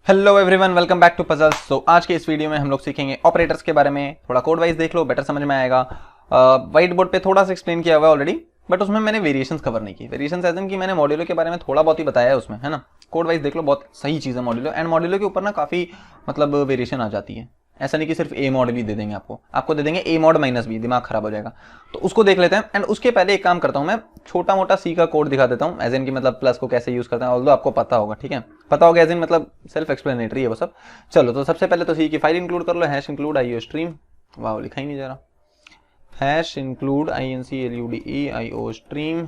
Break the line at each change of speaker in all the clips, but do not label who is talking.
Hello everyone, welcome back to puzzles. So आज के इस वीडियो में हम लोग सीखेंगे ऑपरेटर्स के बारे में। थोड़ा कोड वाइज देख लो, बेटर समझ में आएगा। व्हाइट बोर्ड पे थोड़ा सा एक्सप्लेन किया हुआ है ऑलरेडी, बट उसमें मैंने वेरिएशंस कवर नहीं की। वेरिएशंस एज इन कि मैंने मॉड्यूलो के बारे में थोड़ा बहुत ही बताया है उसमें, है ना। कोड वाइज देख लो, बहुत सही चीज़ है मॉड्यूलो। एंड मॉड्यूलो के ऊपर ना काफ़ी मतलब वेरिएशन आ जाती है। ऐसा नहीं कि सिर्फ ए मॉड भी दे देंगे आपको दे देंगे ए मॉड माइनस बी, दिमाग खराब हो जाएगा। तो उसको देख लेते हैं। एंड उसके पहले एक काम करता हूँ, मैं छोटा मोटा सी का कोड दिखा देता हूँ, एज इन की मतलब प्लस को कैसे यूज करते हैं। ऑल्दो आपको पता होगा, ठीक है, पता होगा एज इन मतलब सेल्फ एक्सप्लेनेटरी है वो सब। चलो, तो सबसे पहले तो सी की फाइल इंक्लूड कर लो, हैश इंक्लूड IO स्ट्रीम। वाह, लिखा ही नहीं जा रहा। Hash include INCLUDE IO stream,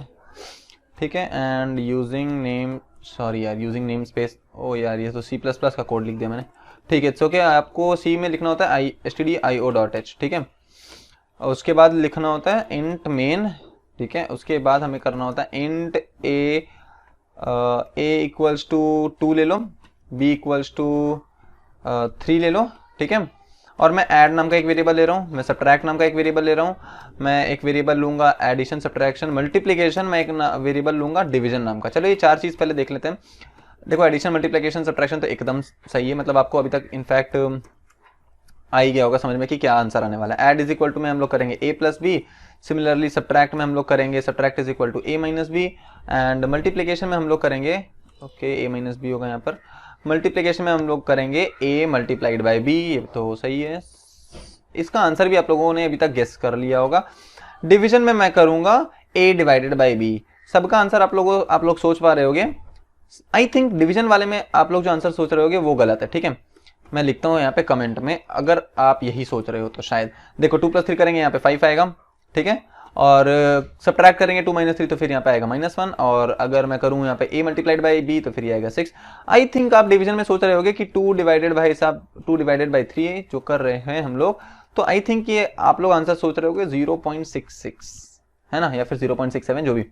ठीक है। एंड यूजिंग नेम, सॉरी यार, यूजिंग नेम स्पेस, ओ यार ये तो C++ का कोड लिख दिया मैंने, ठीक है। It's okay. आपको सी में लिखना होता है stdio.h, ठीक है। और उसके बाद लिखना होता है इंट मेन, ठीक है। उसके बाद हमें करना होता है इंट a इक्वल्स टू 2 ले लो, b इक्वल्स टू 3 ले लो, ठीक है। और मैं ऐड नाम का एक वेरिएबल ले रहा हूँ, मैं सब्ट्रैक्ट नाम का एक वेरिएबल ले रहा हूँ, मैं एक वेरिएबल लूंगा एडिशन, सब्ट्रैक्शन, मल्टीप्लिकेशन, मैं एक वेरिएबल लूंगा डिवीजन नाम का। चलो ये चार चीज़ पहले देख लेते हैं। देखो, एडिशन, मल्टीप्लिकेशन, सब्ट्रैक्शन तो एकदम सही है, मतलब आपको अभी तक इनफैक्ट आ ही गया होगा समझ में कि क्या आंसर आने वाला है। ऐड इज इक्वल टू में हम लोग करेंगे a plus B, similarly subtract में हम लोग करेंगे subtract is equal to a minus B, and multiplication में हम लोग करेंगे ओके a माइनस बी होगा यहाँ पर। मल्टीप्लिकेशन में हम लोग करेंगे a मल्टीप्लाइड बाई b, ये तो सही है। इसका आंसर भी आप लोगों ने अभी तक गेस कर लिया होगा। डिवीजन में मैं करूंगा a डिवाइडेड बाई b। सबका आंसर आप लोग सोच पा रहे होगे। आई थिंक डिवीजन वाले में आप लोग जो आंसर सोच रहे होगे वो गलत है, ठीक है। मैं लिखता हूँ यहाँ पे कमेंट में, अगर आप यही सोच रहे हो तो शायद। देखो, 2 + 3 करेंगे यहाँ पे 5 आएगा, ठीक है। और सब्ट्रैक्ट करेंगे 2 - 3 तो फिर यहाँ पे आएगा -1। और अगर मैं करूँ यहाँ पे a मल्टीप्लाइड बाई b तो फिर ये आएगा 6। आई थिंक आप डिवीजन में सोच रहे होगे कि 2 डिवाइडेड बाई 3 जो कर रहे हैं हम लोग, तो आई थिंक ये आप लोग आंसर सोच रहे होगे 0.66, है ना, या फिर 0.67, जो भी।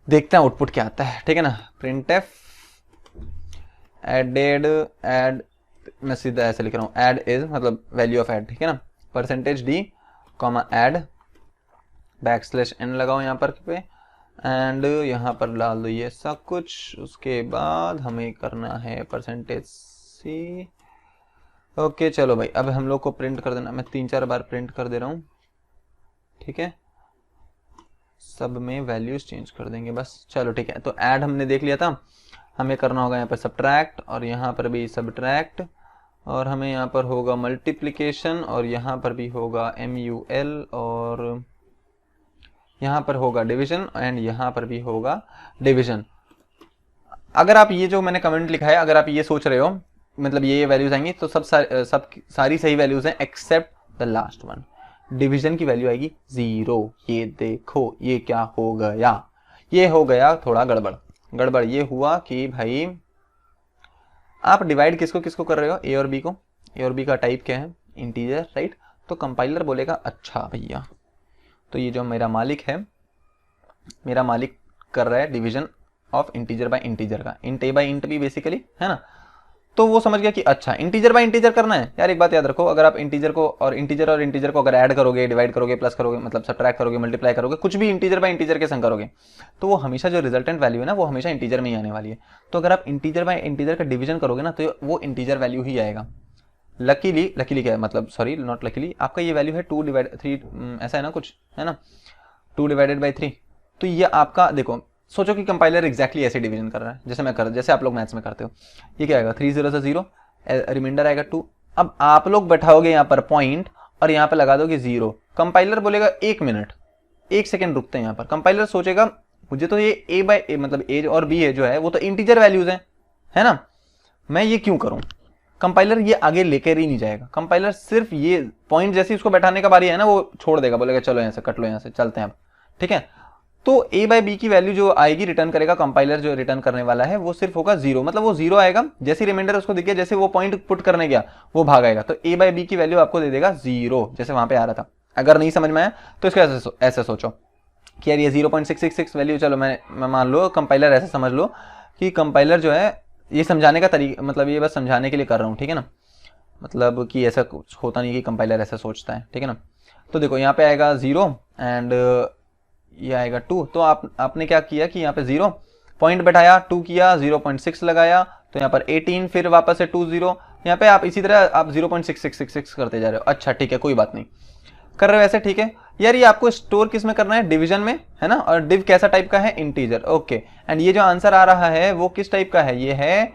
देखते हैं आउटपुट क्या आता है, ठीक है ना। printf एडेड, ऐड, मैं सीधा ऐसे लिख रहा हूँ, ऐड इज मतलब वैल्यू ऑफ ऐड, ठीक है ना, %d कॉमा ऐड \n लगाओ यहाँ पर पे, एंड यहाँ पर डाल दो ये सब कुछ। उसके बाद हमें करना है %c। ओके, चलो भाई, अब हम लोग को प्रिंट कर देना। मैं 3-4 बार प्रिंट कर दे रहा हूँ, ठीक है। सब में वैल्यूज चेंज कर देंगे बस, चलो ठीक है। तो ऐड हमने देख लिया था, हमें करना होगा यहाँ पर सब्ट्रैक्ट, और यहाँ पर भी सब्ट्रैक्ट, और हमें यहाँ पर होगा मल्टीप्लिकेशन, और यहाँ पर भी होगा MUL, और यहाँ पर होगा डिवीजन, एंड यहाँ पर भी होगा डिवीजन। अगर आप ये जो मैंने कमेंट लिखा है, अगर आप ये सोच रहे हो मतलब ये वैल्यूज आएंगी, तो सारी सही वैल्यूज हैं except the last one. Division की वैल्यू आएगी 0। ये देखो, ये क्या हो गया, ये हो गया थोड़ा गड़बड़। ये हुआ कि भाई आप डिवाइड किसको किसको कर रहे हो, ए और बी को। ए और बी का टाइप क्या है, इंटीजर, राइट। तो कंपाइलर बोलेगा अच्छा भैया, तो ये जो मेरा मालिक है, मेरा मालिक कर रहा है division of integer by integer का, इंट ए बाय इंट बी बेसिकली, है ना। तो वो समझ गया कि अच्छा इंटीजर बाय इंटीजर करना है। यार एक बात याद रखो, अगर आप इंटीजर और इंटीजर को अगर ऐड करोगे, डिवाइड करोगे, प्लस करोगे, मतलब सब्ट्रैक्ट करोगे, मल्टीप्लाई करोगे, कुछ भी इंटीजर बाय इंटीजर के संग करोगे, तो वो हमेशा जो रिजल्टेंट वैल्यू है ना, वो हमेशा इंटीजर में ही आने वाली है। तो अगर आप इंटीजर बाय इंटीजर का डिवीजन करोगे ना, तो वो इंटीजर वैल्यू ही आएगा। लकीली क्या है, मतलब सॉरी नॉट लकीली, आपका ये वैल्यू है 2 डिवाइड 3, ऐसा है ना कुछ, है ना, 2 डिवाइडेड बाई 3। तो ये आपका, देखो सोचो कि कंपाइलर एग्जैक्टली ऐसे डिवीजन कर रहा है जैसे आप लोग मैथ्स में करते हो। ये क्या आएगा, 3 0 से 0, रिमाइंडर आएगा 2। अब आप लोग बैठाओगे यहाँ पर पॉइंट, और यहाँ पे लगा दोगे 0। कंपाइलर बोलेगा 1 मिनट, 1 सेकेंड रुकते हैं यहाँ पर। कंपाइलर सोचेगा मुझे तो ये a बाय मतलब a और b है जो है, वो तो इंटीजर वैल्यूज है ना, मैं ये क्यों करूं। कंपाइलर ये आगे लेकर ही नहीं जाएगा। कंपाइलर सिर्फ ये पॉइंट जैसे उसको बैठाने का बारी है ना, वो छोड़ देगा, बोलेगा चलो यहाँ से कट लो, यहाँ से चलते हैं अब, ठीक है। तो a बाई बी की वैल्यू जो आएगी रिटर्न करेगा कंपाइलर, जो रिटर्न करने वाला है वो सिर्फ होगा 0, मतलब वो 0 आएगा। जैसे रिमाइंडर उसको दिख गया, जैसे वो पॉइंट पुट करने गया वो भाग आएगा, तो a बाई बी की वैल्यू आपको दे देगा 0, जैसे वहां पे आ रहा था। अगर नहीं समझ में आया तो इसको ऐसे सोचो कि यार ये 0.666 वैल्यू, चलो मैं मान लो कंपाइलर ऐसे समझ लो कि कंपाइलर जो है, ये समझाने का तरीका, मतलब ये बस समझाने के लिए कर रहा हूँ, ठीक है ना, मतलब कि ऐसा कुछ होता नहीं कि कंपाइलर ऐसा सोचता है, ठीक है ना। तो देखो यहाँ पे आएगा 0 एंड ये आएगा 2। तो आपने क्या किया कि यहाँ पे 0 पॉइंट बैठाया, 2 किया, 0.6 लगाया, तो यहाँ पर 18, फिर वापस से 20, यहाँ पे आप इसी तरह आप 0.6666 करते जा रहे हो। अच्छा ठीक है, कोई बात नहीं, कर रहे हो ऐसे, ठीक है यार। ये आपको स्टोर किस में करना है, डिवीजन में, है ना। और डिव कैसा टाइप का है, इंटीजर, ओके। एंड ये जो आंसर आ रहा है वो किस टाइप का है, ये है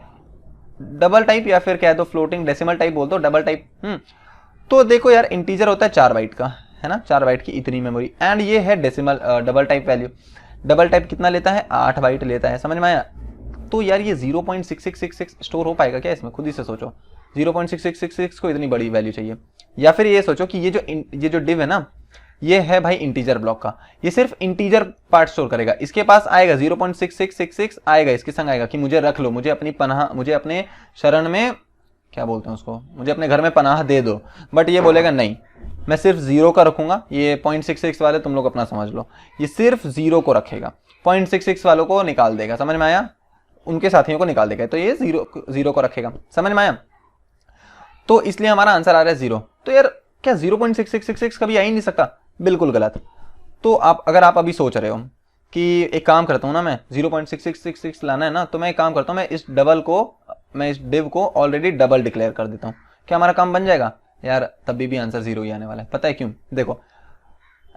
डबल टाइप, या फिर कह दो फ्लोटिंग डेसिमल टाइप बोल दो, डबल टाइप। तो देखो यार, इंटीजर होता है 4 बाइट का, है ना, 4 बाइट की इतनी मेमोरी। एंड ये है decimal double type value. Double type कितना लेता है, 8 बाइट लेता है, समझ में आया। तो यार ये 0.6666 स्टोर हो पाएगा क्या इसमें, खुद ही से सोचो। 0.6666 को इतनी बड़ी वैल्यू चाहिए। या फिर ये सोचो कि ये जो डिव है ना, ये है भाई इंटीजर ब्लॉक का, ये सिर्फ इंटीजर पार्ट स्टोर करेगा। इसके पास आएगा 0.6666 आएगा, इसके संग आएगा कि मुझे रख लो, मुझे अपनी पनाह, मुझे अपने शरण में, क्या बोलते हैं उसको, मुझे अपने घर में पनाह दे दो। बट ये बोलेगा नहीं, मैं सिर्फ 0 का रखूंगा। ये 0.66 वाले तुम लोग अपना समझ लो, ये सिर्फ 0 को रखेगा, 0.66 वालों को निकाल देगा, समझ में आया, उनके साथियों को निकाल देगा। तो ये 0 को रखेगा, समझ में आया। तो इसलिए हमारा आंसर आ रहा है 0। तो यार क्या 0.6666 कभी आ ही नहीं सकता, बिल्कुल गलत। तो अगर आप अभी सोच रहे हो कि एक काम करता हूँ ना, मैं 0.6666 लाना है ना, तो मैं एक काम करता हूँ, मैं इस डिव को ऑलरेडी डबल डिक्लेयर कर देता हूँ, क्या हमारा काम बन जाएगा यार। तभी भी आंसर 0 ही आने वाला है, पता है क्यों, देखो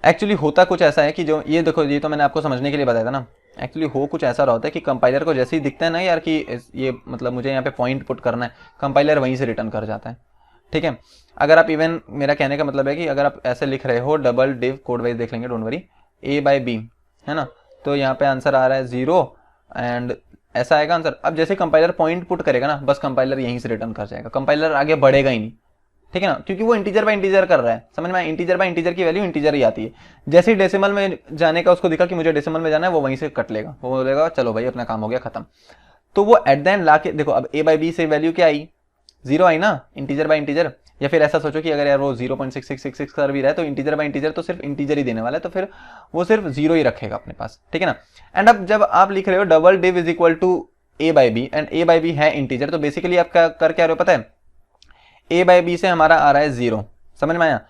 एक्चुअली होता कुछ ऐसा है कि जो ये देखो, ये तो मैंने आपको समझने के लिए बताया था ना। एक्चुअली हो कुछ ऐसा रहा होता है कि कंपाइलर को जैसे ही दिखता है ना यार कि ये मतलब मुझे यहाँ पे पॉइंट पुट करना है, कंपाइलर वहीं से रिटर्न कर जाता है, ठीक है। अगर आप इवन, मेरा कहने का मतलब है कि अगर आप ऐसे लिख रहे हो, डबल डिव कोड वाइज देख लेंगे, डोंट वरी, A/B, है ना, तो यहाँ पे आंसर आ रहा है 0 एंड ऐसा आएगा आंसर। अब जैसे कंपाइलर पॉइंट पुट करेगा ना, बस कंपाइलर यहीं से रिटर्न कर जाएगा, कंपाइलर आगे बढ़ेगा ही नहीं, ठीक है ना, क्योंकि वो इंटीजर बाय इंटीजर कर रहा है, समझ में। इंटीजर बाय इंटीजर की वैल्यू इंटीजर ही आती है। जैसे ही डेसिमल में जाने का उसको दिखा कि मुझे डेसिमल में जाना है, वो वहीं से कट लेगा, वो बोलेगा चलो भाई अपना काम हो गया खत्म। तो वो एट द एंड लाके देखो, अब A/B से वैल्यू क्या आई, 0 आई ना, इंटीजर बाय इंटीजर। या फिर ऐसा सोचो कि अगर यार वो 0.6666 कर भी रहा है, तो इंटीजर बाय इंटीजर तो सिर्फ इंटीजर ही देने वाला है, तो फिर वो सिर्फ 0 ही रखेगा अपने पास, ठीक है ना। एंड अब जब आप लिख रहे हो double div is equal to A/B and A/B है इंटीजर, तो बेसिकली आप क्या कर रहे हो पता है, A/B से हमारा आ रहा है 0, समझ में आया।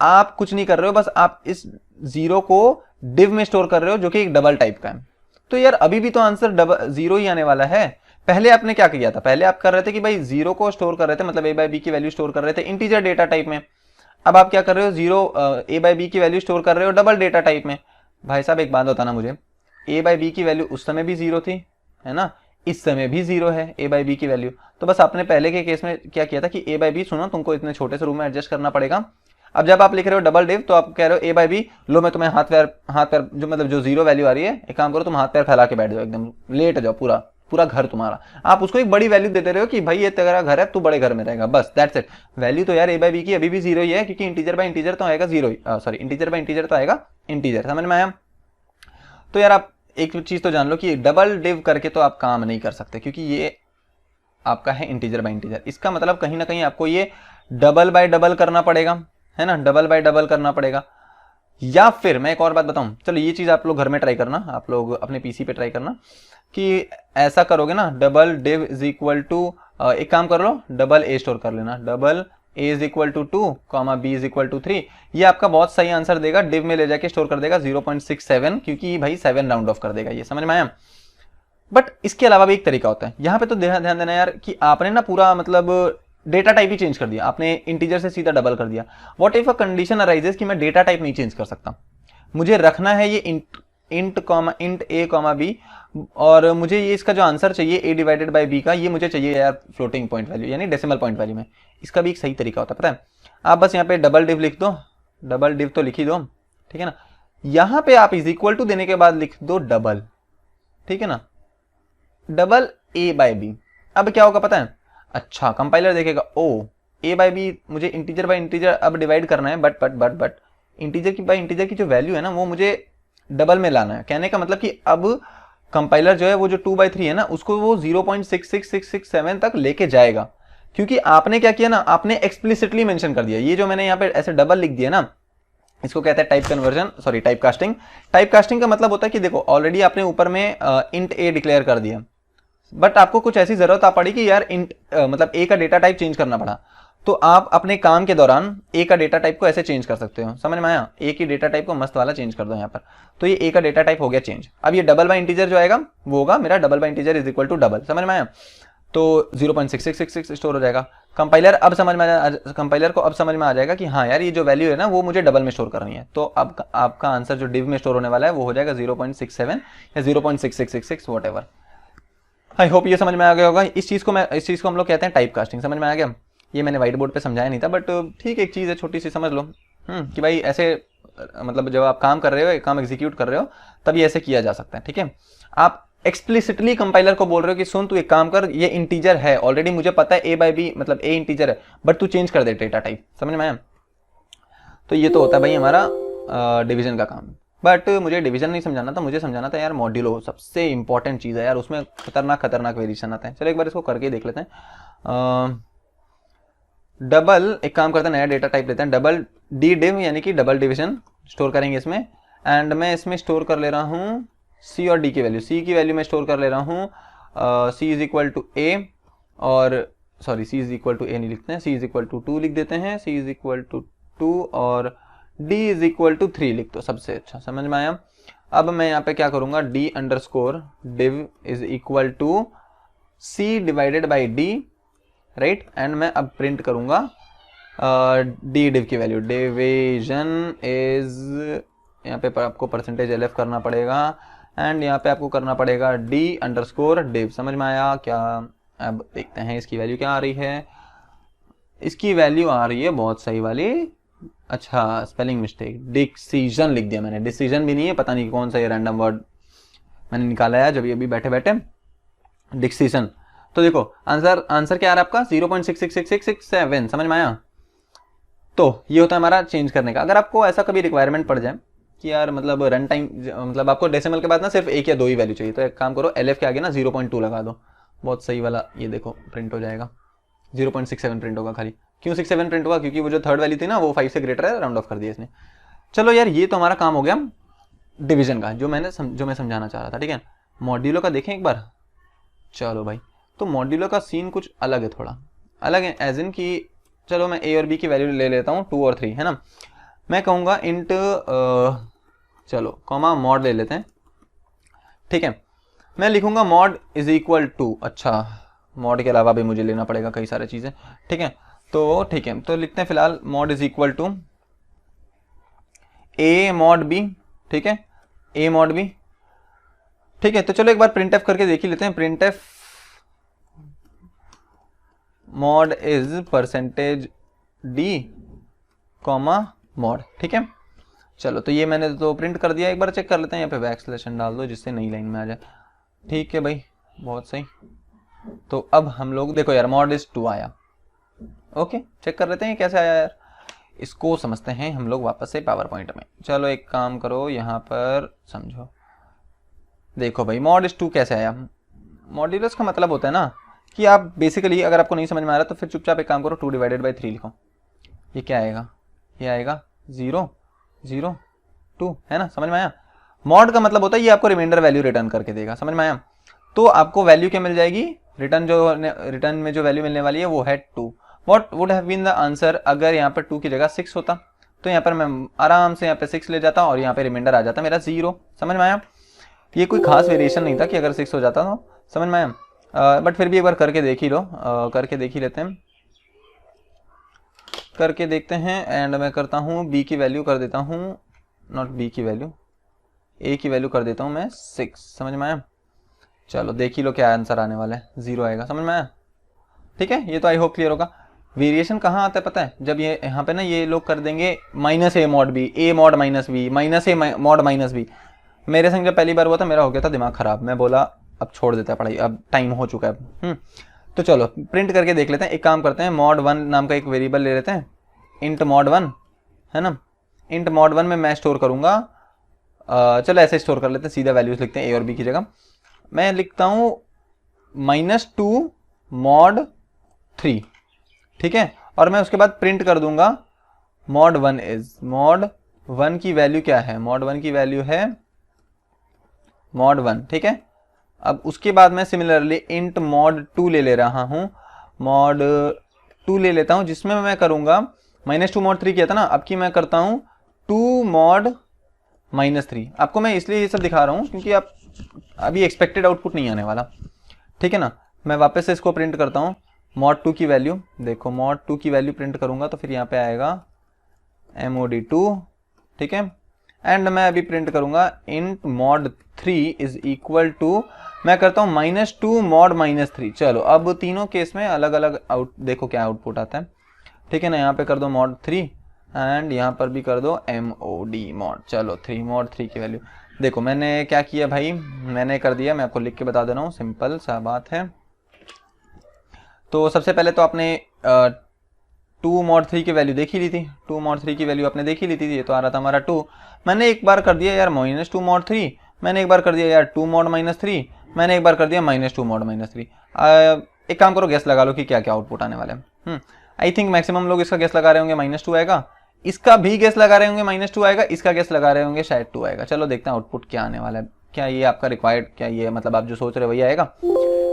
आप कुछ नहीं कर रहे हो, बस आप इस 0 को डिव में स्टोर कर रहे हो, जो कि एक डबल टाइप का है। तो यार अभी भी तो आंसर 0 ही आने वाला है। पहले आपने क्या किया था, पहले आप कर रहे थे कि भाई 0 को स्टोर कर रहे थे, मतलब A/B की वैल्यू स्टोर कर रहे थे इंटीजर डेटा टाइप में। अब आप क्या कर रहे हो, A/B की वैल्यू स्टोर कर रहे हो डबल डेटा टाइप में। भाई साहब एक बात बताना मुझे, A/B की वैल्यू उस समय भी 0 थी, है ना, इस समय भी 0 है A/B की वैल्यू। तो बस आपने पहले के केस में क्या किया था कि A/B, सुनो तुमको इतने छोटे से रूम में एडजस्ट करना पड़ेगा। अब जब आप लिख रहे हो डबल डिव, तो आप कह रहे हो A/B, लो मैं तुम्हें हाथ पैर जो मतलब जो 0 वैल्यू आ रही है, एक काम करो तुम हाथ पैर फैला के बैठ जाओ, एकदम लेट जाओ, पूरा घर तुम्हारा। आप उसको एक बड़ी वैल्यू देते रहे हो कि भाई ये तेरा घर है, तू बड़े घर में रहेगा, बस दैट्स इट। वैल्यू तो यार A/B की अभी भी 0 ही है, क्योंकि इंटीजर बाय इंटीजर तो आएगा 0 ही, सॉरी इंटीजर बाय इंटीजर तो आएगा इंटीजर, समझ में आया। तो यार आप एक चीज तो जान लो कि डबल डिव करके तो आप काम नहीं कर सकते, क्योंकि ये आपका है इंटीजर बाय इंटीजर। इसका मतलब कहीं ना कहीं आपको ये डबल बाय डबल करना पड़ेगा, है ना, डबल बाय डबल करना पड़ेगा। या फिर मैं एक और बात बताऊं, चलो ये चीज आप लोग घर में ट्राई करना, आप लोग अपने पीसी पे ट्राई करना कि ऐसा करोगे ना, double div is equal to, एक काम कर लो, डबल A स्टोर कर लेना, double A is equal to 2, B is equal to 3। ये आपका बहुत सही आंसर देगा, डिव में ले जाके स्टोर कर देगा 0.67, क्योंकि भाई 7 राउंड ऑफ कर देगा, ये समझ में आया। बट इसके अलावा भी एक तरीका होता है, यहाँ पे तो ध्यान देना यार कि आपने ना पूरा मतलब डेटा टाइप ही चेंज कर दिया, आपने इंटीजर से सीधा डबल कर दिया। What if a condition arises कि मैं डेटा टाइप नहीं चेंज कर सकता, मुझे रखना है ये इंट A, B, और मुझे ये इसका जो आंसर चाहिए A/B का, ये मुझे चाहिए यार फ्लोटिंग पॉइंट वैल्यू, यानी डेसिमल पॉइंट वैल्यू में। इसका भी एक सही तरीका होता है, पता है, आप बस यहाँ पे डबल डिव लिख दो, डबल डिव तो लिख ही दो, ठीक है ना। यहाँ पे आप इज इक्वल टू देने के बाद लिख दो डबल, ठीक है ना, डबल A/B। अब क्या होगा पता है, अच्छा कंपाइलर देखेगा, ओ A/B मुझे इंटीजर बाय इंटीजर अब डिवाइड करना है, बट इंटीजर की जो वैल्यू है ना, वो मुझे डबल में लाना है। कहने का मतलब कि अब कंपाइलर जो है वो जो 2/3 है ना, उसको वो 0.66667 तक लेके जाएगा, क्योंकि आपने क्या किया ना, आपने एक्सप्लिसिटली मेंशन कर दिया। ये जो मैंने यहाँ पे ऐसे डबल लिख दिया ना, इसको कहते हैं type conversion, sorry type casting. Type casting का मतलब होता है कि देखो ऑलरेडी आपने ऊपर में इंट A डिक्लेयर कर दिया, बट आपको कुछ ऐसी जरूरत आ पड़ी कि यार इंट मतलब A का डेटा टाइप चेंज करना पड़ा, तो आप अपने काम के दौरान A का डेटा टाइप को ऐसे चेंज कर सकते हो, समझ में आया। A की डेटा टाइप को मस्त वाला चेंज कर दो यहाँ पर, तो ये A का डेटा टाइप हो गया चेंज। अब ये डबल बाय इंटीजर जो आएगा वो होगा मेरा double by integer is equal to double, समझ में आया। तो 0.6666 स्टोर हो जाएगा। कंपाइलर को अब समझ में आ जाएगा कि हाँ यार ये जो वैल्यू है ना वो मुझे डबल में स्टोर करनी है। तो अब आपका आंसर जो div में स्टोर होने वाला है वो हो जाएगा 0.67 या 0.6666 व्हाटएवर। आई होप ये समझ में आ गया होगा। इस चीज़ को हम लोग कहते हैं टाइप कास्टिंग। समझ में आ गया? ये मैंने व्हाइट बोर्ड पे समझाया नहीं था, बट ठीक एक चीज़ है, छोटी सी समझ लो कि भाई ऐसे मतलब जब आप काम कर रहे हो, काम एग्जीक्यूट कर रहे हो, तभी ऐसे किया जा सकता है। ठीक है, आप एक्सप्लिसिटली कंपाइलर को बोल रहे हो कि सुन तू एक काम कर, ये इंटीजर है ऑलरेडी, मुझे पता है a बाई बी मतलब a इंटीजर है, बट तू चेंज कर दे डेटा टाइप। समझ में आया? तो ये तो होता है भाई हमारा डिवीजन का काम। बट मुझे डिवीजन नहीं समझाना था, मुझे समझाना था यार मॉड्यूलो, सबसे इंपॉर्टेंट चीज़ है यार, उसमें खतरनाक वेरिएशन आता है। चलो एक बार इसको करके देख लेते हैं। डबल, एक काम करते हैं, नया डेटा टाइप लेते हैं, डबल डी डिव यानी कि डबल डिवीजन स्टोर करेंगे इसमें। एंड मैं इसमें स्टोर कर ले रहा हूँ सी और डी की वैल्यू। सी की वैल्यू मैं स्टोर कर ले रहा हूँ c is equal to a, और sorry c is equal to a नहीं लिखते हैं, सी इज इक्वल टू 2 लिख देते हैं, सी इज इक्वल टू 2 और डी इज इक्वल टू 3 लिख दो, सबसे अच्छा। समझ में आया? अब मैं यहाँ पे क्या करूँगा, D underscore div is equal to C divided by D, right. And मैं अब प्रिंट करूँगा डी डिव की वैल्यू, डिवीजन इज, यहाँ पे आपको परसेंटेज LF करना पड़ेगा एंड यहाँ पे आपको करना पड़ेगा डी अंडरस्कोर डिव। समझ में आया क्या? अब देखते हैं इसकी वैल्यू क्या आ रही है। इसकी वैल्यू आ रही है बहुत सही वाली, अच्छा स्पेलिंग मिस्टेक, डिसीजन लिख दिया मैंने, डिसीजन भी नहीं है, पता नहीं कौन सा ये रैंडम वर्ड मैंने निकाला है जब ये अभी बैठे बैठे, डिसीजन। तो देखो आंसर क्या आ रहा है आपका 0.666667। समझ में आया? तो ये होता है हमारा चेंज करने का। अगर आपको ऐसा कभी रिक्वायरमेंट पड़ जाए कि यार मतलब रन टाइम मतलब आपको डेसिमल के बाद ना सिर्फ एक या दो ही वैल्यू चाहिए, तो एक काम करो LF के आगे ना 0.2 लगा दो, बहुत सही वाला ये देखो प्रिंट हो जाएगा, 0.67 प्रिंट होगा खाली। क्यों 67 प्रिंट होगा? क्योंकि वो जो थर्ड वैल्यू थी ना वो 5 से ग्रेटर है, राउंड ऑफ कर दिया इसने। चलो यार ये तो हमारा काम हो गया डिवीजन का, जो मैं समझाना चाह रहा था। ठीक है, मॉड्यूलो का देखें एक बार। चलो भाई, तो मॉड्यूलो का सीन कुछ अलग है, थोड़ा अलग है, एज इन कि चलो मैं A और B की वैल्यू ले लेता हूँ 2 और 3, है ना। मैं कहूँगा इंट चलो कॉमा मॉड ले लेते हैं। ठीक है, मैं लिखूंगा मॉड इज इक्वल टू, अच्छा मॉड के अलावा भी मुझे लेना पड़ेगा कई सारी चीज़ें। ठीक है, तो लिखते हैं फिलहाल mod is equal to A mod B। ठीक है, A मॉड B। ठीक है, तो चलो एक बार प्रिंट एफ करके देख ही लेते हैं। Print F mod is percentage D comma mod. ठीक है, चलो तो ये मैंने तो प्रिंट कर दिया, एक बार चेक कर लेते हैं, यहाँ पे बैकस्लैश डाल दो जिससे नई लाइन में आ जाए। ठीक है भाई, बहुत सही। तो अब हम लोग देखो यार मॉड इज 2 आया, ओके चेक कर लेते हैं कैसे आया यार, इसको समझते हैं हम लोग वापस से पावर पॉइंट में। चलो एक काम करो, यहाँ पर समझो, देखो भाई मॉड इज 2 कैसे आया। मॉड्यूलस का मतलब होता है ना कि आप बेसिकली अगर आपको नहीं समझ में आ रहा तो फिर चुपचाप एक काम करो 2 डिवाइडेड बाई 3 लिखो। ये क्या आएगा? ये आएगा 0 0 2, है ना। समझ में आया? मॉड का मतलब होता है ये आपको रिमाइंडर वैल्यू रिटर्न करके देगा। समझ में आया? तो आपको वैल्यू क्या मिल जाएगी, रिटर्न में जो वैल्यू मिलने वाली है वो है 2। What would have been the answer अगर यहाँ पर 2 की जगह 6 होता? तो यहाँ पर मैं आराम से यहाँ पे 6 ले जाता और यहाँ पे रिमाइंडर आ जाता मेरा 0। समझ में आया? ये कोई खास वेरिएशन नहीं था कि अगर 6 हो जाता तो। समझ में आया? बट फिर भी एक बार करके देख ही लो, करके देख ही लेते हैं, करके देखते हैं। एंड मैं करता हूँ B की वैल्यू कर देता हूँ, नॉट B की वैल्यू, A की वैल्यू कर देता हूँ मैं 6। समझ में आया? चलो देख ही लो क्या आंसर आने वाला है, 0 आएगा। समझ में आया? ठीक है, ये तो आई होप क्लियर होगा। वेरिएशन कहाँ आता है पता है? जब ये यहाँ पे ना ये लोग कर देंगे -A mod B, A mod -B, -A mod -B। मेरे संग जब पहली बार हुआ था मेरा हो गया था दिमाग खराब, मैं बोला अब छोड़ देता है पढ़ाई, अब टाइम हो चुका है। तो चलो प्रिंट करके देख लेते हैं। एक काम करते हैं, mod 1 नाम का एक वेरिएबल ले लेते हैं, इंट mod 1, है ना। इंट mod 1 में मैं स्टोर करूंगा, चलो ऐसे स्टोर कर लेते हैं, सीधा वैल्यूज लिखते हैं A और B की जगह। मैं लिखता हूँ -2 mod 3, ठीक है। और मैं उसके बाद प्रिंट कर दूंगा mod 1 इज, mod 1 की वैल्यू क्या है? mod 1 की वैल्यू है mod 1, ठीक है। अब उसके बाद मैं सिमिलरली इंट mod 2 ले रहा हूँ, mod 2 ले लेता हूँ, जिसमें मैं करूँगा -2 mod 3 किया था ना, अब की मैं करता हूँ 2 mod -3। आपको मैं इसलिए ये सब दिखा रहा हूँ क्योंकि आप अभी एक्सपेक्टेड आउटपुट नहीं आने वाला, ठीक है ना। मैं वापस से इसको प्रिंट करता हूँ, mod 2 की वैल्यू, देखो mod 2 की वैल्यू प्रिंट करूंगा तो फिर यहाँ पे आएगा mod2, ठीक है। एंड मैं अभी प्रिंट करूंगा int mod 3 is equal to, मैं करता हूँ -2 mod -3। चलो अब तीनों केस में अलग अलग देखो क्या आउटपुट आता है, ठीक है ना। यहाँ पे कर दो mod 3 एंड यहाँ पर भी कर दो mod। चलो 3 mod 3 की वैल्यू देखो मैंने क्या किया भाई, मैंने कर दिया, मैं आपको लिख के बता दे रहा हूँ, सिंपल सा बात है। तो सबसे पहले तो आपने 2 mod 3 की वैल्यू देख ही ली थी, 2 mod 3 की वैल्यू आपने देख ही ली थी, ये तो आ रहा था हमारा 2। मैंने एक बार कर दिया यार -2 mod 3, मैंने एक बार कर दिया यार 2 mod -3, मैंने एक बार कर दिया -2 mod -3। एक काम करो, गैस लगा लो कि क्या क्या आउटपुट आने वाले हैं। आई थिंक मैक्सिमम लोग इसका गैस लगा रहे होंगे -2 आएगा, इसका भी गैस लगा रहे होंगे -2 आएगा, इसका गैस लगा रहे होंगे शायद 2 आएगा। चलो देखते हैं आउटपुट क्या आने वाला है, क्या ये आपका रिक्वायर्ड, क्या ये मतलब आप जो सोच रहे हो वही आएगा।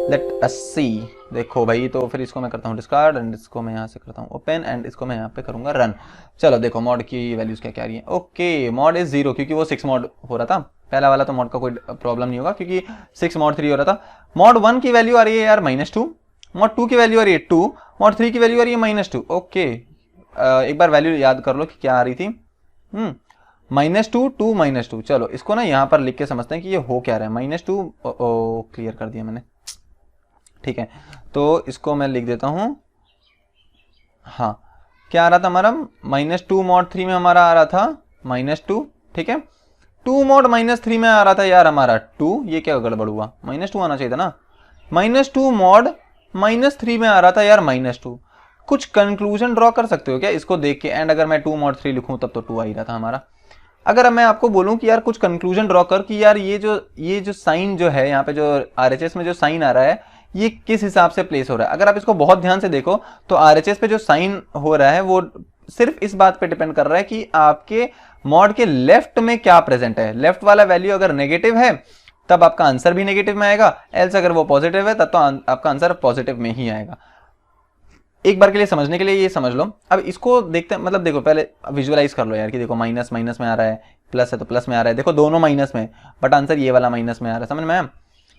लेट अस सी। देखो भाई, तो फिर इसको मैं करता हूँ डिस्कार्ड एंड इसको मैं यहाँ से करता हूँ ओपन एंड इसको मैं यहाँ पे करूँगा रन। चलो देखो मॉड की वैल्यूज क्या क्या आ रही है। ओके मॉड इज 0 क्योंकि वो 6 मॉड हो रहा था, पहला वाला तो मॉड का कोई प्रॉब्लम नहीं होगा क्योंकि 6 मॉड 3 हो रहा था। मॉड 1 की वैल्यू आ रही है यार -2, मॉड 2 की वैल्यू आ रही है 2, मॉड 3 की वैल्यू आ रही है -2। ओके एक बार वैल्यू याद कर लो कि क्या आ रही थी, -2 2 -2। चलो इसको ना यहाँ पर लिख के समझते हैं कि ये हो क्या रहा है। -2 क्लियर कर दिया मैंने, ठीक है। तो इसको मैं लिख देता हूँ, हाँ क्या आ रहा था हमारा, -2 mod 3 में हमारा आ रहा था -2, ठीक है। 2 mod -3 में आ रहा था यार हमारा 2, ये क्या गड़बड़ हुआ, -2 आना चाहिए था ना। -2 mod -3 में आ रहा था यार -2। कुछ कंक्लूजन ड्रॉ कर सकते हो क्या इसको देख के, एंड अगर मैं 2 mod 3 लिखूं तब तो 2 आ ही रहा था हमारा। अगर मैं आपको बोलूं कि यार कुछ कंक्लूजन ड्रॉ कर कि यार ये जो साइन जो है यहाँ पे जो RHS में जो साइन आ रहा है ये किस हिसाब से प्लेस हो रहा है। अगर आप इसको बहुत ध्यान से देखो तो RHS पे जो साइन हो रहा है वो सिर्फ इस बात पे डिपेंड कर रहा है कि आपके मॉड के लेफ्ट में क्या प्रेजेंट है। लेफ्ट वाला वैल्यू अगर नेगेटिव है तब आपका आंसर भी नेगेटिव में आएगा, एल्स अगर वो पॉजिटिव है तब तो आपका आंसर पॉजिटिव में ही आएगा। एक बार के लिए समझने के लिए ये समझ लो। अब इसको देखते हैं, मतलब देखो पहले विजुअलाइज कर लो यार कि देखो माइनस माइनस में आ रहा है, प्लस है तो प्लस में आ रहा है। देखो दोनों माइनस में, बट आंसर ये वाला माइनस में आ रहा है, समझ में आया,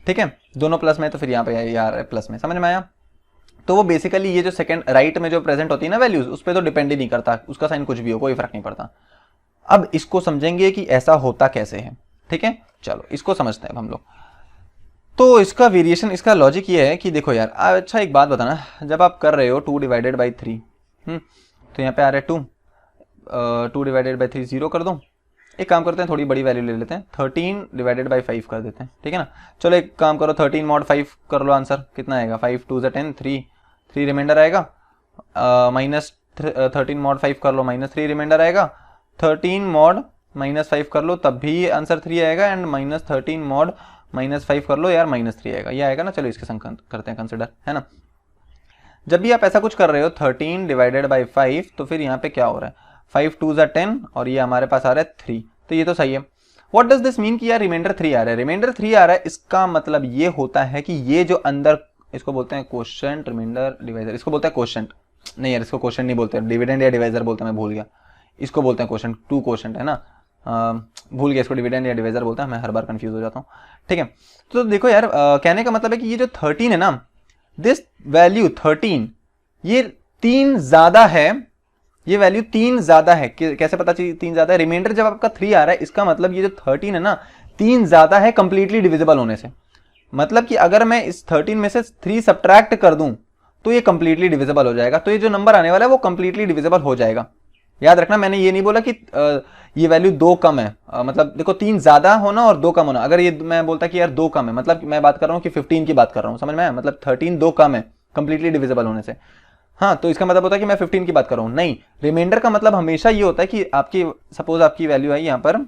ठीक है। दोनों प्लस में तो फिर यहाँ पे ये आ रहा है प्लस में, समझ में आया। तो वो बेसिकली ये जो सेकंड राइट में जो प्रेजेंट होती है ना वैल्यूज, उस पर तो डिपेंड ही नहीं करता, उसका साइन कुछ भी हो कोई फर्क नहीं पड़ता। अब इसको समझेंगे कि ऐसा होता कैसे है, ठीक है। चलो इसको समझते हैं हम लोग। तो इसका वेरिएशन, इसका लॉजिक ये है कि देखो यार, अच्छा एक बात बताना, जब आप कर रहे हो 2 डिवाइडेड बाई 3, तो यहाँ पे आ रहा है 2 डिवाइडेड बाई 3 0 कर दो। एक काम करते हैं, थोड़ी बड़ी वैल्यू ले लेते हैं, 13 डिवाइडेड बाई 5 कर देते हैं, ठीक है ना। चलो एक काम करो, 13 mod 5 कर लो, आंसर कितना आएगा, 5 2 10, 3 रिमाइंडर आएगा। -13 mod 5 कर लो, -3 रिमाइंडर आएगा। 13 mod -5 कर लो तब भी आंसर 3 आएगा, एंड -13 mod -5 कर लो यार -3 आएगा, ये आएगा ना। चलो इसके संग करते हैं कंसिडर, है ना। जब भी आप ऐसा कुछ कर रहे हो 13 डिवाइडेड बाई 5, तो फिर यहाँ पे क्या हो रहा है, 5 2 10 और ये हमारे पास आ रहा है 3, तो ये तो सही है। व्हाट डज दिस मीन कि यार रिमाइंडर 3 आ रहा है, रिमाइंडर 3 आ रहा है, इसका मतलब ये होता है कि ये जो अंदर, इसको बोलते हैं क्वोशिएंट, रिमाइंडर डिवाइजर, इसको बोलते हैं क्वोशिएंट, नहीं यार इसको क्वोशिएंट नहीं बोलते, डिविडेंड या डिवाइजर बोलते हैं, मैं भूल गया, इसको बोलते हैं क्वोशिएंट, 2 क्वोशिएंट है ना, भूल गया, इसको डिविडेंड या डिवाइजर बोलते हैं, मैं हर बार कंफ्यूज हो जाता हूँ, ठीक है। तो देखो यार कहने का मतलब है कि ये जो 13 है ना, दिस वैल्यू 13 ये 3 ज्यादा है, ये वैल्यू 3 ज्यादा है। कैसे पता चलिए 3 ज्यादा है, रिमाइंडर जब आपका 3 आ रहा है, इसका मतलब ये जो 13 है ना 3 ज्यादा है कंप्लीटली डिविजिबल होने से। मतलब कि अगर मैं इस 13 में से 3 सब्ट्रैक्ट कर दूं तो ये कंप्लीटली डिविजिबल हो जाएगा, तो ये जो नंबर आने वाला है वो कंप्लीटली डिविजिबल हो जाएगा। याद रखना, मैंने ये नहीं बोला कि ये वैल्यू 2 कम है, मतलब देखो 3 ज्यादा होना और 2 कम होना। अगर ये मैं बोलता कि यार 2 कम है, मतलब मैं बात कर रहा हूँ कि 15 की बात कर रहा हूँ, समझ में आया, मतलब 13 2 कम है कंप्लीटली डिविजिबल होने से, हाँ, तो इसका मतलब होता है कि मैं 15 की बात कर रहा हूँ। नहीं, रिमाइंडर का मतलब हमेशा ये होता है कि आपकी सपोज आपकी वैल्यू आई यहाँ पर,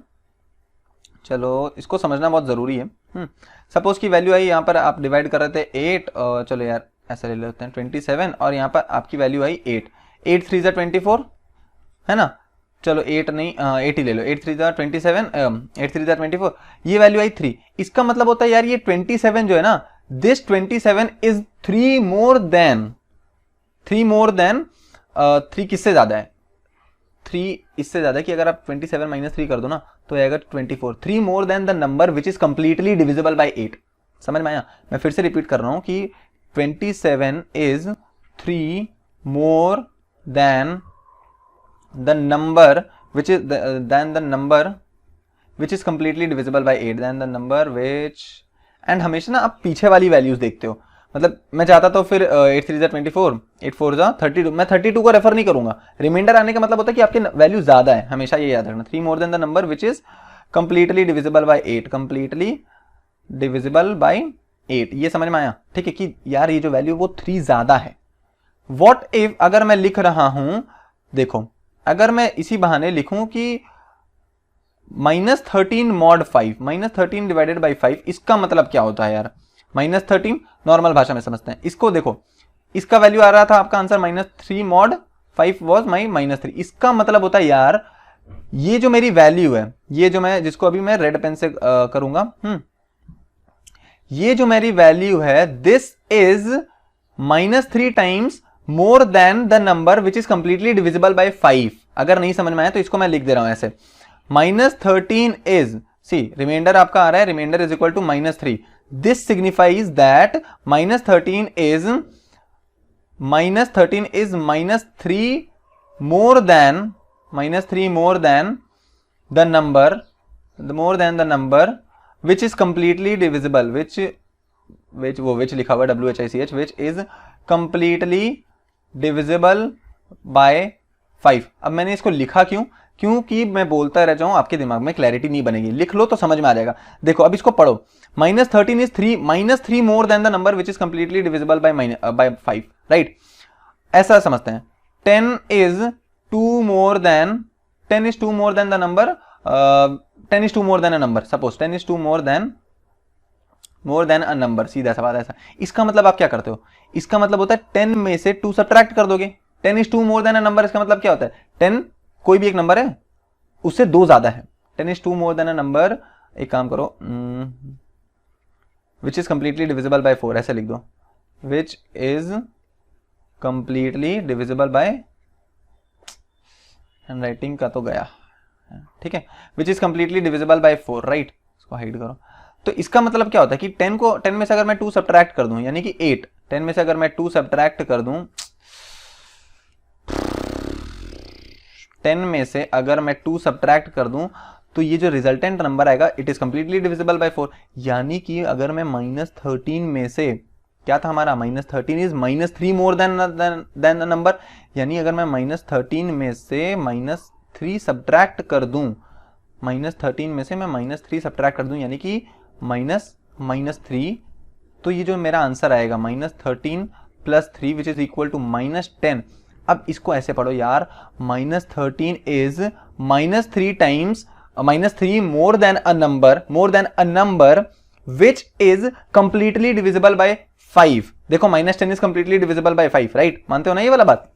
चलो इसको समझना बहुत जरूरी है। सपोज की वैल्यू आई यहाँ पर, आप डिवाइड कर रहे थे 8, चलो यार ऐसा ले लेते हैं 27, और यहाँ पर आपकी वैल्यू आई 8, 8 3 24 है ना। चलो 8 नहीं 8 ही ले लो, 8 3 27, 8 3 24, ये वैल्यू आई 3। इसका मतलब होता है यार ये 27 जो है ना, दिस 27 इज 3 मोर देन 3 किससे ज्यादा है, 3 इससे ज्यादा है कि अगर आप 27 - 3 कर दो ना तो आएगा 24, 3 more than the number which is completely divisible bye 8। समझ में आया। मैं फिर से रिपीट कर रहा हूं कि 27 is 3 more than the number which is than the number which is completely divisible by 8 than the number which and हमेशा ना आप पीछे वाली वैल्यूज देखते हो, मतलब मैं चाहता तो फिर 8 3 24 8 4 32, मैं 32 को रेफर नहीं करूंगा, रिमाइंडर आने का मतलब होता है कि आपके वैल्यू ज्यादा है, हमेशा ये याद रखना। 3 more than the number which is completely divisible bye 8, completely divisible bye 8, ये समझ में आया? ठीक है कि यार ये जो वैल्यू वो 3 ज्यादा है। व्हाट इफ अगर मैं लिख रहा हूं, देखो अगर मैं इसी बहाने लिखूं कि -13 mod 5, -13 डिवाइडेड बाई 5, इसका मतलब क्या होता है यार? -13 नॉर्मल भाषा में समझते हैं इसको। देखो इसका वैल्यू आ रहा था आपका आंसर -3 mod 5 वॉज माई -3, इसका मतलब होता है यार ये जो मेरी वैल्यू है, ये जो मैं जिसको अभी मैं रेड पेन से करूंगा, ये जो मेरी वैल्यू है this is -3 times more than the number which is completely divisible by 5। अगर नहीं समझ में आया तो इसको मैं लिख दे रहा हूं ऐसे, -13 इज, सी रिमाइंडर आपका आ रहा है, remainder is equal to -3, this signifies that -13 is -3 more than the number which is completely divisible, which लिखा हुआ WHICH, which is completely divisible by 5। अब मैंने इसको लिखा क्यों? क्योंकि मैं बोलता रह जाऊं, आपके दिमाग में क्लैरिटी नहीं बनेगी, लिख लो तो समझ में आ जाएगा। देखो अब इसको पढ़ो, -13 is -3 more than the number which is completely divisible by 5, right? ऐसा समझते हैं। 10 is 2 more than the number, 10 is 2 more than a number, suppose 10 is 2 more than a number, सीधा सा बात ऐसा। इसका मतलब आप क्या करते हो? इसका मतलब होता है 10 में से 2 सब्ट्रैक्ट कर दोगे। 10 is 2 more than a number, इसका मतलब क्या होता है? 10 कोई भी एक नंबर है उससे 2 ज्यादा है। 10 is 2 more than a number, एक काम करो, which is completely divisible by 4, ऐसे लिख दो, which is completely divisible by, handwriting का तो गया, ठीक है, विच is completely divisible bye 4, right? इसको हाइड करो। तो इसका मतलब क्या होता है कि 10 में से अगर मैं 2 सब्ट्रैक्ट कर दूं, यानी कि 8, 10 में से अगर मैं 2 सब्ट्रैक्ट कर दूं, 10 में से अगर मैं 2 सब्ट्रैक्ट कर दूं तो ये जो रिजल्टेंट नंबर आएगा it is completely divisible bye 4। यानी कि अगर मैं -13 में से, क्या था हमारा? -13 is -3 more than the number, यानी अगर मैं -13 में से -3 सब्ट्रैक्ट कर दूं, -13 में से मैं -3 सब्ट्रैक्ट कर दूं, यानी कि -3, तो ये जो मेरा आंसर आएगा -13 + 3 विच इज इक्वल टू -10। अब इसको ऐसे पढ़ो यार, -13 is -3 times -3 more then a number which is completely divisible by 5। देखो -10 is completely divisible by 5, right? मानते हो ना ये वाला बात?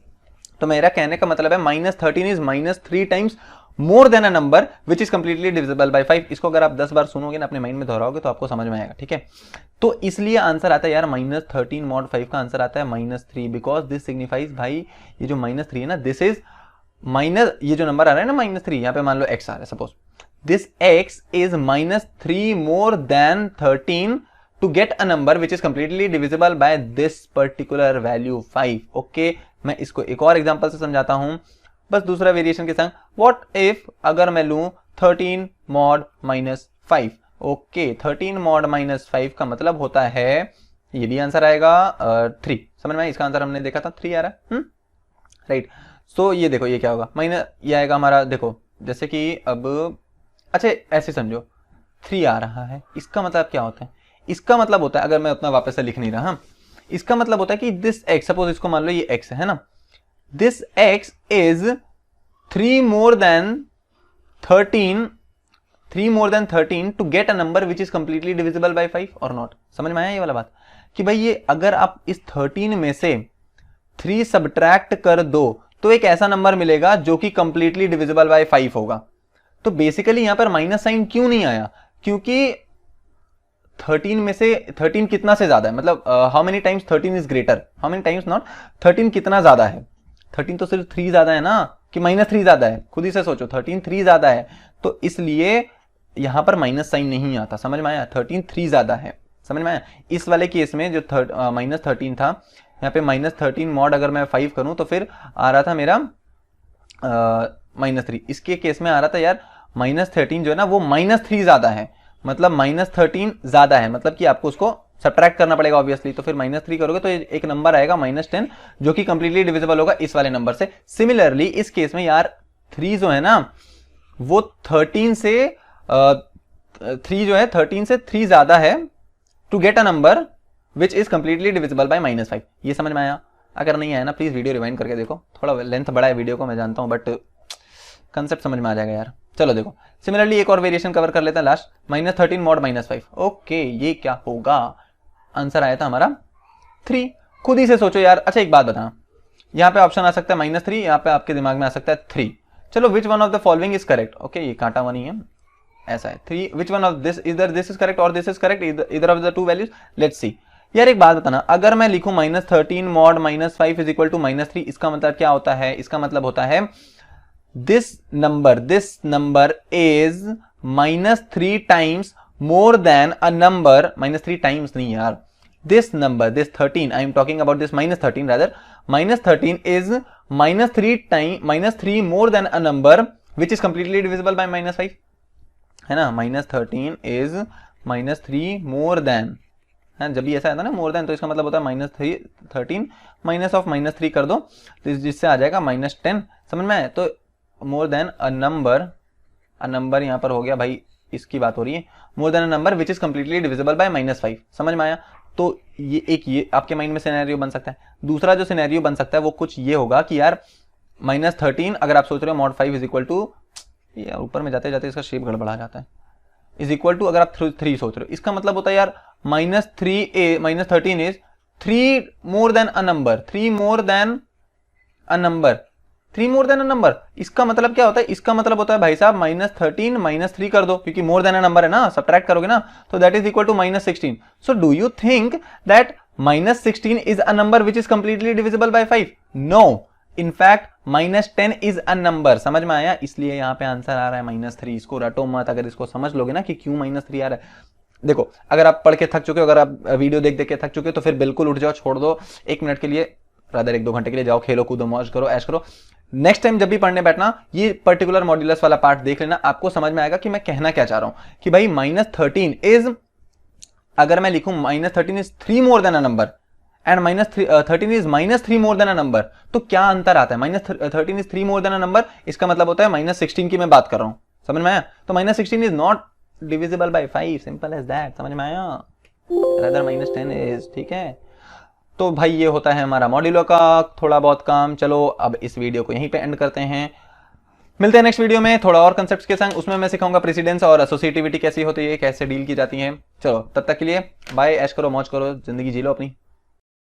तो मेरा कहने का मतलब है -13 is -3 times more than a number which is completely divisible by 5। इसको अगर आप 10 बार सुनोगे ना, अपने माइंड में दोहराओगे तो आपको समझ में आएगा, ठीक है? तो इसलिए आंसर आता है यार -13 mod 5 का आंसर आता है -3, बिकॉज दिस सिग्निफाइज, भाई ये जो -3 है ना, दिस इज ये जो नंबर आ रहा है ना -3, यहाँ पे मान लो x आ रहा है, suppose this x is -3 more than 13 to get a number which is completely divisible by this particular value 5। Okay, मैं इसको एक और एग्जांपल से समझाता हूं, बस दूसरा वेरिएशन के संग। व्हाट इफ अगर मैं लूं 13 mod -5, ओके 13 mod -5 का मतलब होता है, ये भी आंसर आएगा 3। समझ में आया? इसका आंसर हमने देखा था 3 आ रहा है, राइट? सो ये देखो ये क्या होगा, ये आएगा हमारा, देखो जैसे कि अब अच्छा ऐसे समझो 3 आ रहा है, इसका मतलब क्या होता है? इसका मतलब होता है, अगर मैं उतना वापस से लिख नहीं रहा, इसका मतलब होता है कि दिस x, सपोज इसको मान लो ये x है ना, this x is 3 more than 13 to get a number which is completely divisible by 5 और नॉट। समझ में आया ये वाला बात? कि भाई ये अगर आप इस 13 में से 3 सब्ट्रैक्ट कर दो तो एक ऐसा नंबर मिलेगा जो कि कंप्लीटली डिविजिबल बाय 5 होगा। तो बेसिकली यहां पर माइनस साइन क्यों नहीं आया? क्योंकि 13 में से 13 कितना से ज्यादा है, मतलब how many times 13 is greater, how many times not 13 कितना ज्यादा है? 13 तो सिर्फ 3 ज्यादा है ना, कि -3 ज्यादा है? खुद ही से सोचो, 13 3 ज्यादा है, तो इसलिए यहां पर माइनस साइन नहीं आता। समझ में आया? 13 3 ज्यादा है, समझ में आया। इस वाले केस में जो -13 था, यहाँ पे -13 मॉड अगर मैं 5 करूं तो फिर आ रहा था मेरा -3। इसके केस में आ रहा था यार -13 जो है ना वो -3 ज्यादा है, मतलब -13 ज्यादा है, मतलब कि आपको उसको सब्ट्रैक्ट करना पड़ेगा ऑब्वियसली। तो फिर -3 करोगे तो एक नंबर आएगा -10 जो कि कंप्लीटली डिविजिबल होगा इस वाले नंबर से। सिमिलरली इस केस में यार 3 जो है ना वो 13 से 3 जो है 13 से 3 ज्यादा है to get a number which is completely divisible by -5। ये समझ में आया? अगर नहीं आया ना प्लीज वीडियो रिवाइंड करके देखो, थोड़ा लेंथ बड़ा है वीडियो को मैं जानता हूं, बट कंसेप्ट समझ में आ जाएगा यार। चलो देखो सिमिलरली एक और वेरिएशन कवर कर लेते हैं लास्ट, -13 मॉड -5। ओके ये क्या होगा? आंसर आया था हमारा 3। खुद ही से सोचो यार। अच्छा एक बात बताना, यहाँ पे ऑप्शन आ सकता है -3, यहाँ पे आपके दिमाग में आ सकता है 3। चलो which one of the following is correct? Okay ये कांटा हुआ नहीं है, ऐसा है 3। विच वन ऑफ दिस, इधर दिस इज करेक्ट और दिस इज करेक्ट, इधर of the two values. Let's see यार एक बात बताना, अगर मैं लिखूं -13 मॉड -5 इज इक्वल टू -3, इसका मतलब क्या होता है? इसका मतलब होता है this number is -3 times more than a number, -3 times नहीं यार, this number, this 13, I am talking about this -13 rather, -13 is -3 more than a number which is completely divisible by -5, है ना। -13 is -3 more than, है जब भी ऐसा आता है ना मोर देन, तो इसका मतलब होता है -13 माइनस ऑफ -3 कर दो तो जिससे आ जाएगा -10। समझ में आए? तो मोर देन अ नंबर यहाँ पर हो गया भाई, इसकी बात हो रही है, more than a number which is completely divisible by -5। समझ में आया? तो ये आपके माइंड में सिनेरियो बन सकता है। दूसरा जो सिनेरियो बन सकता है वो कुछ ये होगा कि यार -13 अगर आप सोच रहे हो मॉड 5 इज इक्वल टू, यार ऊपर में जाते जाते इसका शेप गड़बड़ा जाता है, इज इक्वल टू अगर आप 3 सोच रहे हो, इसका मतलब होता है यार -13 is 3 more then a number, 3 more then a number, 3 more then a number. इसका मतलब क्या होता है? इसका मतलब होता है भाई साहब -13 -3 कर दो, क्योंकि मोर देन अ नंबर है ना, सब्ट्रैक्ट करोगे ना, तो that is equal to -16। So do you think that -16 is a number which is completely divisible by 5? No, in fact -10 is a number. समझ में आया? इसलिए यहाँ पे आंसर आ रहा है -3। इसको रटो मत, अगर इसको समझ लोगे ना कि क्यों -3 आ रहा है। देखो अगर आप पढ़ के थक चुके हो, अगर आप वीडियो देख देख के थक चुके हो, तो फिर बिल्कुल उठ जाओ, छोड़ दो 1 मिनट के लिए, रादर 1-2 घंटे के लिए जाओ, खेलो कूदो मौज करो, ऐश करो। नेक्स्ट टाइम जब भी पढ़ने बैठना ये पर्टिकुलर मॉड्यूलस वाला पार्ट देख लेना, आपको समझ में आएगा कि मैं कहना क्या चाह रहा हूं कि भाई -13 इज, अगर मैं लिखूं -13 is 3 more then a number and -13 is -3 more then a number, तो क्या अंतर आता है? -13 is 3 more then a number, इसका मतलब होता है -16 की मैं बात कर रहा हूं। समझ में आया? तो -16 is not divisible by 5, simple as that. समझ में आया? रादर -10 इज, ठीक है। तो भाई ये होता है हमारा मॉड्यूलो का थोड़ा बहुत काम। चलो अब इस वीडियो को यहीं पे एंड करते हैं, मिलते हैं नेक्स्ट वीडियो में थोड़ा और कंसेप्ट्स के संग। उसमें मैं सिखाऊंगा प्रेसिडेंस और एसोसिएटिविटी कैसी होती है, कैसे डील की जाती है। चलो तब तक के लिए बाय, ऐश करो, मौज करो, जिंदगी जी लो अपनी।